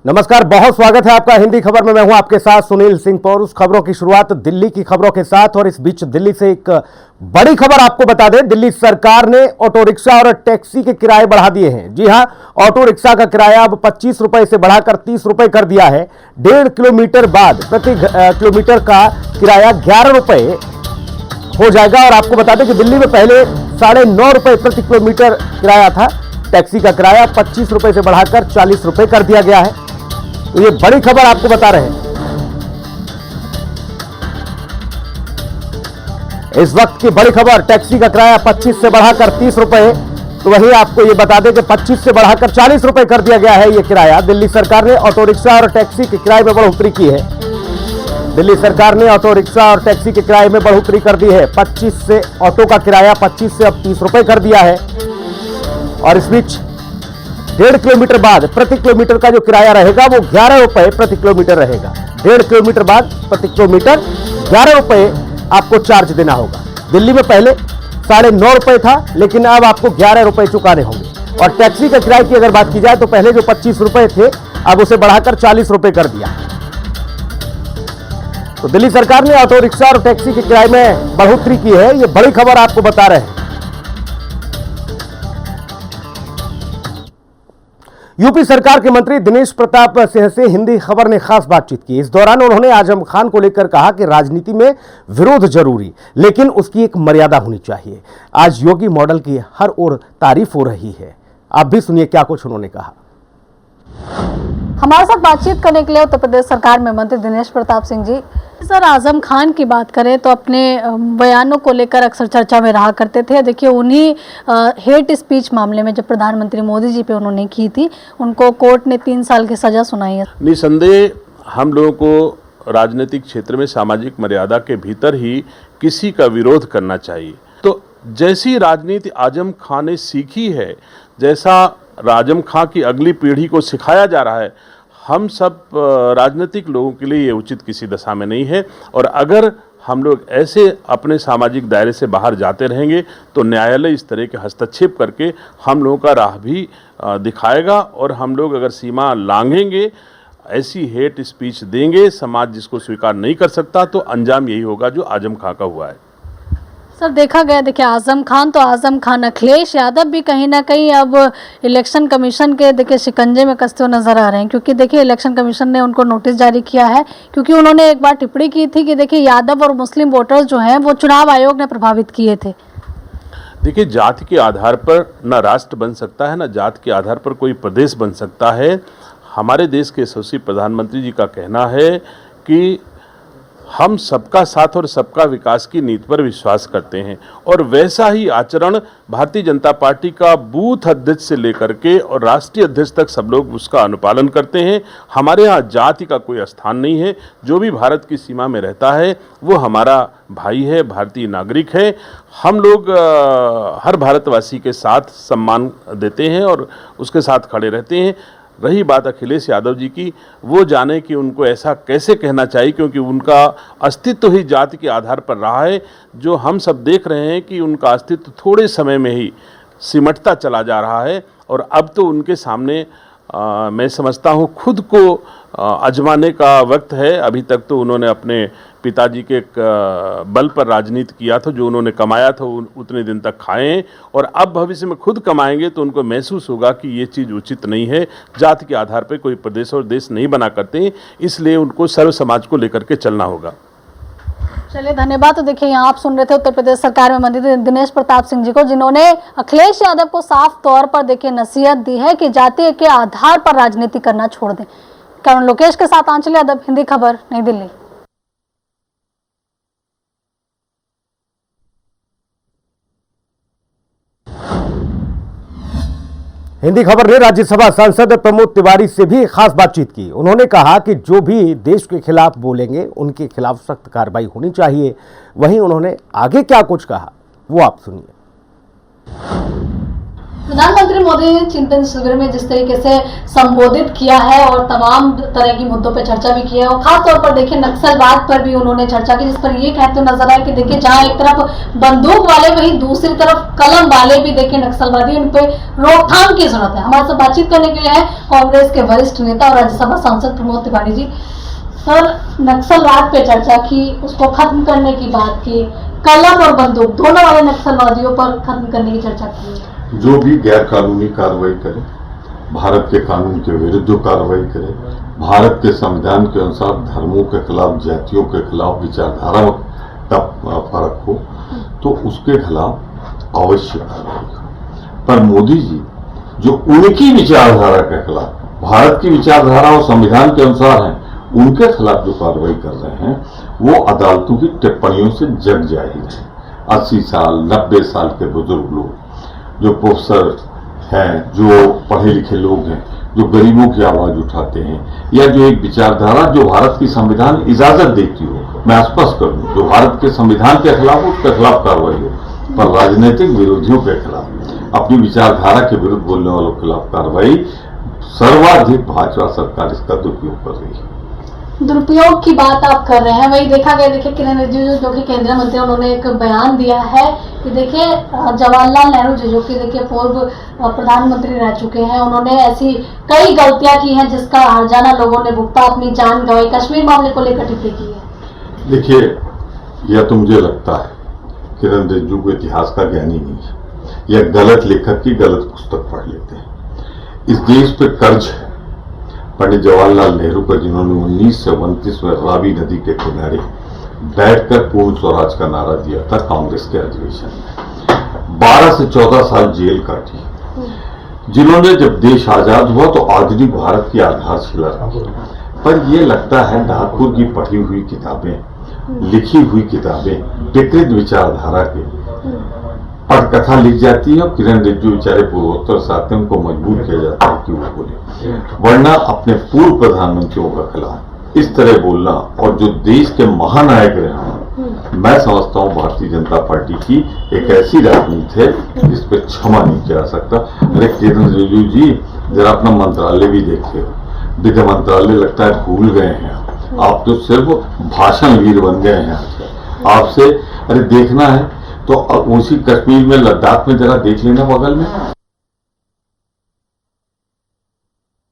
नमस्कार, बहुत स्वागत है आपका हिंदी खबर में। मैं हूं आपके साथ सुनील सिंह पौर। उस खबरों की शुरुआत दिल्ली की खबरों के साथ, और इस बीच दिल्ली से एक बड़ी खबर आपको बता दें। दिल्ली सरकार ने ऑटो रिक्शा और टैक्सी के किराए बढ़ा दिए हैं। जी हां, ऑटो रिक्शा का किराया अब 25 रुपए से बढ़ाकर 30 रुपए कर दिया है। 1.5 किलोमीटर बाद प्रति किलोमीटर का किराया 11 रुपए हो जाएगा। और आपको बता दें कि दिल्ली में पहले 9.5 रुपए प्रति किलोमीटर किराया था। टैक्सी का किराया 25 रुपए से बढ़ाकर 40 रुपए कर दिया गया है। तो ये बड़ी खबर आपको बता रहे हैं। इस वक्त की बड़ी खबर, टैक्सी का किराया 25 से बढ़ाकर 30 रुपए। तो वही आपको ये बता दें कि 25 से बढ़ाकर 40 रुपए कर दिया गया है ये किराया। दिल्ली सरकार ने ऑटो रिक्शा और टैक्सी के किराए में बढ़ोतरी की है। दिल्ली सरकार ने ऑटो रिक्शा और टैक्सी के किराए में बढ़ोतरी कर दी है। 25 से ऑटो का किराया 25 से अब 30 रुपए कर दिया है। और इस बीच 1.5 किलोमीटर बाद प्रति किलोमीटर का जो किराया रहेगा वो 11 रुपए प्रति किलोमीटर रहेगा। 1.5 किलोमीटर बाद प्रति किलोमीटर 11 रुपए आपको चार्ज देना होगा। दिल्ली में पहले 9.5 रुपए था, लेकिन अब आपको 11 रुपए चुकाने होंगे। और टैक्सी के किराए की अगर बात की जाए तो पहले जो 25 रुपए थे, अब उसे बढ़ाकर 40 रुपए कर दिया। तो दिल्ली सरकार ने ऑटो रिक्शा और टैक्सी के किराए में बढ़ोतरी की है। ये बड़ी खबर आपको बता रहे हैं। यूपी सरकार के मंत्री दिनेश प्रताप सिंह से हिंदी खबर ने खास बातचीत की। इस दौरान उन्होंने आजम खान को लेकर कहा कि राजनीति में विरोध जरूरी, लेकिन उसकी एक मर्यादा होनी चाहिए। आज योगी मॉडल की हर ओर तारीफ हो रही है। आप भी सुनिए क्या कुछ उन्होंने कहा। हमारे साथ बातचीत करने के लिए उत्तर प्रदेश सरकार में मंत्री दिनेश प्रताप सिंह जी। सर, आजम खान की बात करें तो अपने बयानों को लेकर अक्सर चर्चा में रहा करते थे। देखिए, उन्हीं हेट स्पीच मामले में जब प्रधानमंत्री मोदी जी पे उन्होंने की थी, उनको कोर्ट ने 3 साल की सजा सुनाई है। निसंदेह हम लोगों को राजनीतिक क्षेत्र में सामाजिक मर्यादा के भीतर ही किसी का विरोध करना चाहिए। तो जैसी राजनीति आजम खान ने सीखी है, जैसा आजम खान की अगली पीढ़ी को सिखाया जा रहा है, हम सब राजनीतिक लोगों के लिए ये उचित किसी दशा में नहीं है। और अगर हम लोग ऐसे अपने सामाजिक दायरे से बाहर जाते रहेंगे तो न्यायालय इस तरह के हस्तक्षेप करके हम लोगों का राह भी दिखाएगा। और हम लोग अगर सीमा लांघेंगे, ऐसी हेट स्पीच देंगे, समाज जिसको स्वीकार नहीं कर सकता, तो अंजाम यही होगा जो आजम खान का हुआ है। सर, देखा गया, देखिए आजम खान तो आजम खान, अखिलेश यादव भी कहीं ना कहीं अब इलेक्शन कमीशन के देखिए शिकंजे में कसते हुए नजर आ रहे हैं। क्योंकि देखिए इलेक्शन कमीशन ने उनको नोटिस जारी किया है, क्योंकि उन्होंने एक बार टिप्पणी की थी कि देखिए यादव और मुस्लिम वोटर्स जो हैं वो चुनाव आयोग ने प्रभावित किए थे। देखिए, जाति के आधार पर न राष्ट्र बन सकता है, न जाति के आधार पर कोई प्रदेश बन सकता है। हमारे देश के यशस्वी प्रधानमंत्री जी का कहना है कि हम सबका साथ और सबका विकास की नीति पर विश्वास करते हैं। और वैसा ही आचरण भारतीय जनता पार्टी का बूथ अध्यक्ष से लेकर के और राष्ट्रीय अध्यक्ष तक सब लोग उसका अनुपालन करते हैं। हमारे यहाँ जाति का कोई स्थान नहीं है। जो भी भारत की सीमा में रहता है वो हमारा भाई है, भारतीय नागरिक है। हम लोग हर भारतवासी के साथ सम्मान देते हैं और उसके साथ खड़े रहते हैं। रही बात अखिलेश यादव जी की, वो जाने कि उनको ऐसा कैसे कहना चाहिए, क्योंकि उनका अस्तित्व ही जाति के आधार पर रहा है। जो हम सब देख रहे हैं कि उनका अस्तित्व थोड़े समय में ही सिमटता चला जा रहा है। और अब तो उनके सामने मैं समझता हूँ खुद को आजमाने का वक्त है। अभी तक तो उन्होंने अपने पिताजी के बल पर राजनीति किया था, जो उन्होंने कमाया था उतने दिन तक खाएं, और अब भविष्य में खुद कमाएंगे तो उनको महसूस होगा कि ये चीज़ उचित नहीं है। जाति के आधार पर कोई प्रदेश और देश नहीं बना करते, इसलिए उनको सर्व समाज को लेकर के चलना होगा। चलिए, धन्यवाद। तो देखिए, यहाँ आप सुन रहे थे उत्तर प्रदेश सरकार में मंत्री दिनेश प्रताप सिंह जी को, जिन्होंने अखिलेश यादव को साफ तौर पर देखिए नसीहत दी है कि जाति के आधार पर राजनीति करना छोड़ दें। करुण लोकेश के साथ आंचल यादव, हिंदी खबर, नई दिल्ली। हिंदी खबर ने राज्यसभा सांसद प्रमोद तिवारी से भी खास बातचीत की। उन्होंने कहा कि जो भी देश के खिलाफ बोलेंगे उनके खिलाफ सख्त कार्रवाई होनी चाहिए। वहीं उन्होंने आगे क्या कुछ कहा वो आप सुनिए। प्रधानमंत्री मोदी ने चिंतन शिविर में जिस तरीके से संबोधित किया है और तमाम तरह की मुद्दों पर चर्चा भी की है और खासतौर पर देखिए नक्सलवाद पर भी उन्होंने चर्चा की, जिस पर ये कहते नजर आए कि देखिए जहां एक तरफ बंदूक वाले वहीं दूसरी तरफ कलम वाले भी देखिए नक्सलवादी, उन पर रोकथाम की जरूरत है। हमारे साथ बातचीत करने के लिए है कांग्रेस के वरिष्ठ नेता और राज्यसभा सांसद प्रमोद तिवारी जी। सर, नक्सलवाद पे चर्चा की, उसको खत्म करने की बात की, कलम और बंदूक दोनों वाले नक्सलवादियों पर खत्म करने की चर्चा की। जो भी गैर कानूनी कार्रवाई करे, भारत के कानून के विरुद्ध कार्रवाई करे, भारत के संविधान के अनुसार धर्मों के खिलाफ, जातियों के खिलाफ विचारधारा का फर्क हो तो उसके खिलाफ अवश्य कार्रवाई हो। पर मोदी जी जो उनकी विचारधारा के खिलाफ, भारत की विचारधारा और संविधान के अनुसार है, उनके खिलाफ जो कार्रवाई कर रहे हैं वो अदालतों की टिप्पणियों से जग जाहिर है। 80 साल 90 साल के बुजुर्ग लोग, जो प्रोफेसर हैं, जो पढ़े लिखे लोग हैं, जो गरीबों की आवाज उठाते हैं, या जो एक विचारधारा जो भारत की संविधान इजाजत देती हो, मैं स्पष्ट कर दूं, जो भारत के संविधान के खिलाफ हो उसके खिलाफ कार्रवाई हो, पर राजनीतिक विरोधियों के खिलाफ, अपनी विचारधारा के विरुद्ध बोलने वालों के खिलाफ कार्रवाई सर्वाधिक भाजपा सरकार इसका दुरुपयोग कर रही है। दुरुपयोग की बात आप कर रहे हैं, वही देखा गया, देखिए किरण रिजिजू जो कि केंद्रीय मंत्री, उन्होंने एक बयान दिया है कि देखिए जवाहरलाल नेहरू जी जो कि देखिए पूर्व प्रधानमंत्री रह चुके हैं, उन्होंने ऐसी कई गलतियां की हैं जिसका हर्जाना लोगों ने भुगता, अपनी जान गंवाई। कश्मीर मामले को लेकर टिप्पणी की है। देखिए, यह तो मुझे लगता है किरण रिजिजू को इतिहास का ज्ञानी नहीं है, यह गलत लेखक की गलत पुस्तक पढ़ लेते हैं। इस देश पे कर्ज है पंडित जवाहरलाल नेहरू का, जिन्होंने 1929 में रावी नदी के किनारे बैठकर पूर्ण स्वराज का नारा दिया था कांग्रेस के अधिवेशन में। 12 से 14 साल जेल काटी, जिन्होंने जब देश आजाद हुआ तो आधुनिक भारत की आधारशिला रखी। पर यह लगता है नागपुर की पढ़ी हुई किताबें, लिखी हुई किताबें विकृत विचारधारा के पटकथा लिख जाती है और किरण रिजिजू बेचारे पूर्वोत्तर से आते हैं, उनको मजबूर किया जाता है कि वो बोले, वरना अपने पूर्व प्रधानमंत्रियों के खिलाफ इस तरह बोलना और जो देश के महानायक रहे, मैं समझता हूं भारतीय जनता पार्टी की एक ऐसी राजनीति है जिस पे क्षमा नहीं किया जा सकता। अरे किरण रिजिजू जी, जरा अपना मंत्रालय भी देखिए, विधि मंत्रालय लगता है भूल गए हैं आप तो सिर्फ भाषण वीर बन गए हैं। आपसे अरे देखना है तो उसी कश्मीर में, लद्दाख में जरा देख लेना, बगल में